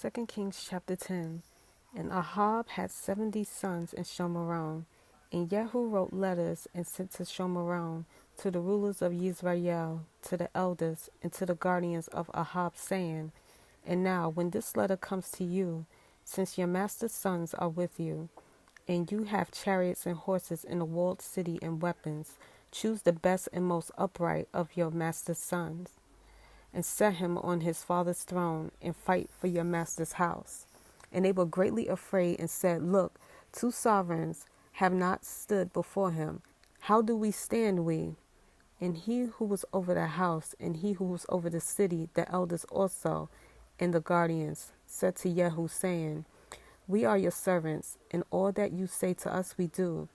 2 Kings chapter 10. And Ahab had 70 sons in Shomerone. And Jehu wrote letters and sent to Shomerone, to the rulers of Yisrael, to the elders, and to the guardians of Ahab, saying, And now, when this letter comes to you, since your master's sons are with you, and you have chariots and horses in the walled city and weapons, choose the best and most upright of your master's sons and set him on his father's throne, and fight for your master's house. And they were greatly afraid and said, Look, two sovereigns have not stood before him. How do we stand, we? And he who was over the house, and he who was over the city, the elders also, and the guardians, said to Jehu, saying, We are your servants, and all that you say to us we do.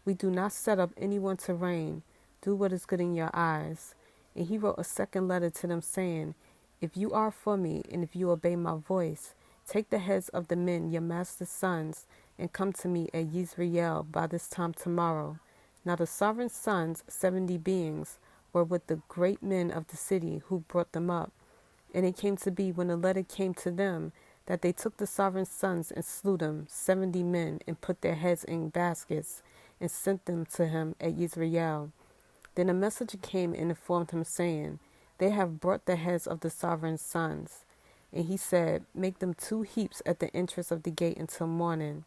We do not set up anyone to reign. Do what is good in your eyes. And he wrote a second letter to them, saying, If you are for me, and if you obey my voice, take the heads of the men, your master's sons, and come to me at Yisrael by this time tomorrow. Now the sovereign's sons, 70 beings, were with the great men of the city who brought them up. And it came to be, when the letter came to them, that they took the sovereign's sons and slew them, 70 men, and put their heads in baskets, and sent them to him at Yisrael. Then a messenger came and informed him, saying, They have brought the heads of the sovereign's sons. And he said, Make them 2 heaps at the entrance of the gate until morning.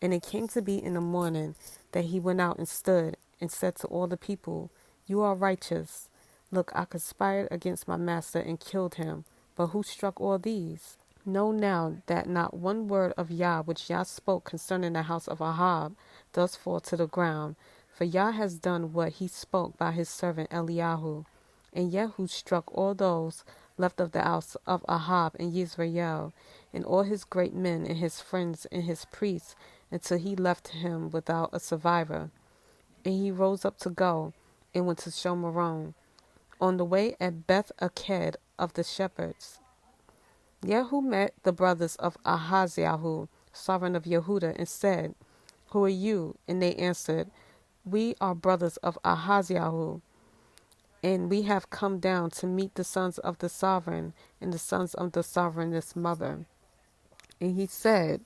And it came to be in the morning that he went out and stood, and said to all the people, You are righteous. Look, I conspired against my master and killed him. But who struck all these? Know now that not one word of Yah which Yah spoke concerning the house of Ahab does fall to the ground. For Yah has done what he spoke by his servant Eliyahu. And Jehu struck all those left of the house of Ahab in Yisrael, and all his great men and his friends and his priests, until he left him without a survivor. And he rose up to go, and went to Shomerone. On the way at Beth Aked of the shepherds, Jehu met the brothers of Ahaziah, sovereign of Yehuda, and said, Who are you? And they answered, We are brothers of Ahaziah, and we have come down to meet the sons of the sovereign and the sons of the sovereign's mother. And he said,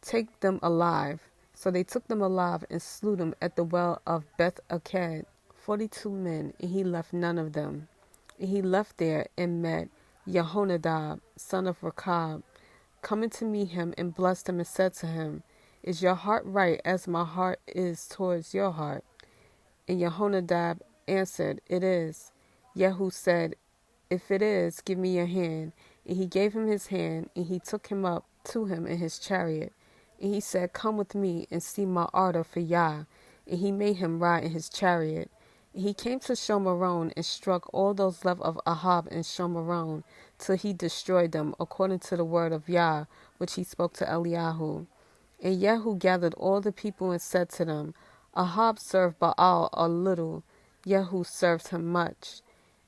Take them alive. So they took them alive and slew them at the well of Beth Aked, 42 men, and he left none of them. And he left there and met Jehonadab, son of Rechab, coming to meet him, and blessed him and said to him, Is your heart right as my heart is towards your heart? And Jehonadab answered, It is. Jehu said, If it is, give me your hand. And he gave him his hand, and he took him up to him in his chariot. And he said, Come with me and see my ardor for Yah. And he made him ride in his chariot. And he came to Shomerone and struck all those left of Ahab in Shomerone, till he destroyed them, according to the word of Yah, which he spoke to Eliyahu. And Jehu gathered all the people and said to them, Ahab served Baal a little, Jehu served him much.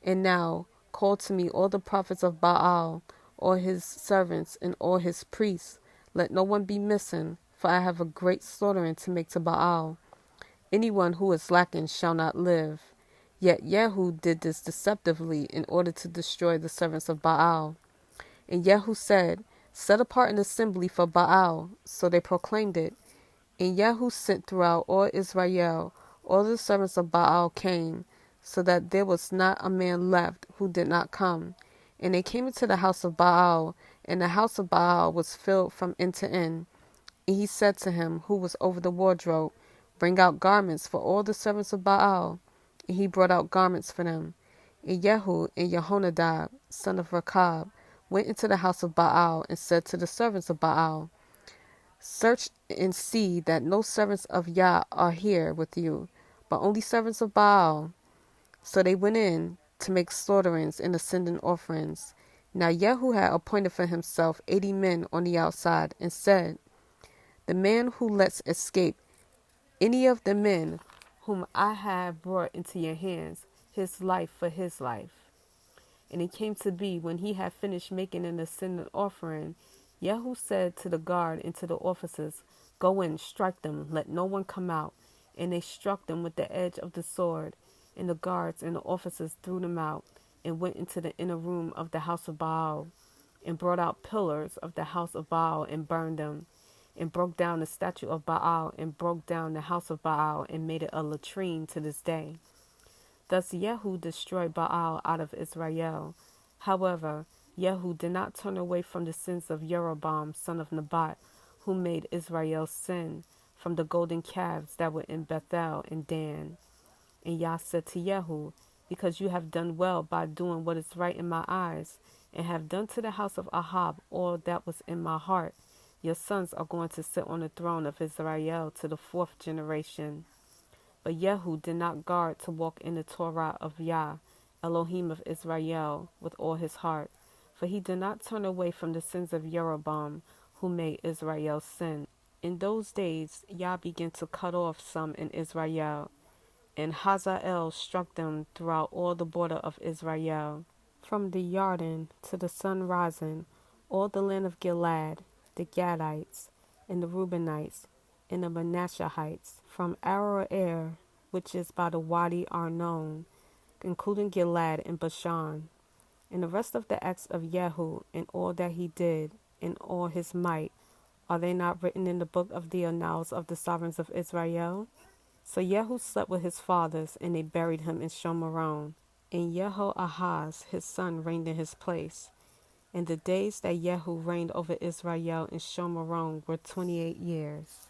And now call to me all the prophets of Baal, all his servants, and all his priests. Let no one be missing, for I have a great slaughtering to make to Baal. Anyone who is lacking shall not live. Yet Jehu did this deceptively in order to destroy the servants of Baal. And Jehu said, Set apart an assembly for Baal. So they proclaimed it. And Jehu sent throughout all Israel. All the servants of Baal came, so that there was not a man left who did not come. And they came into the house of Baal, and the house of Baal was filled from end to end. And he said to him, who was over the wardrobe, Bring out garments for all the servants of Baal. And he brought out garments for them. And Jehu and Jehonadab, son of Rechab, went into the house of Baal, and said to the servants of Baal, Search and see that no servants of Yah are here with you, but only servants of Baal. So they went in to make slaughterings and ascending offerings. Now Jehu had appointed for himself 80 men on the outside, and said, The man who lets escape any of the men whom I have brought into your hands, his life for his life. And it came to be, when he had finished making an ascendant offering, Jehu said to the guard and to the officers, Go in, strike them, let no one come out. And they struck them with the edge of the sword. And the guards and the officers threw them out, and went into the inner room of the house of Baal. and brought out pillars of the house of Baal and burned them, and broke down the statue of Baal and broke down the house of Baal and made it a latrine to this day. Thus Jehu destroyed Baal out of Israel. However, Jehu did not turn away from the sins of Jeroboam son of Nebat, who made Israel sin, from the golden calves that were in Bethel and Dan. And Yah said to Jehu, because you have done well by doing what is right in my eyes, and have done to the house of Ahab all that was in my heart, your sons are going to sit on the throne of Israel to the fourth generation. But Jehu did not guard to walk in the Torah of Yah, Elohim of Israel, with all his heart, for he did not turn away from the sins of Jeroboam, who made Israel sin. In those days Yah began to cut off some in Israel, and Hazael struck them throughout all the border of Israel, from the Jordan to the sun rising, all the land of Gilead, the Gadites, and the Reubenites, and the Manasseites, from Aroer, which is by the Wadi Arnon, including Gilead and Bashan. And the rest of the acts of Jehu, and all that he did, and all his might, are they not written in the book of the annals of the sovereigns of Israel? So Jehu slept with his fathers, and they buried him in Shomeron. And Jehoahaz his son reigned in his place. And the days that Jehu reigned over Israel in Shomeron were 28 years.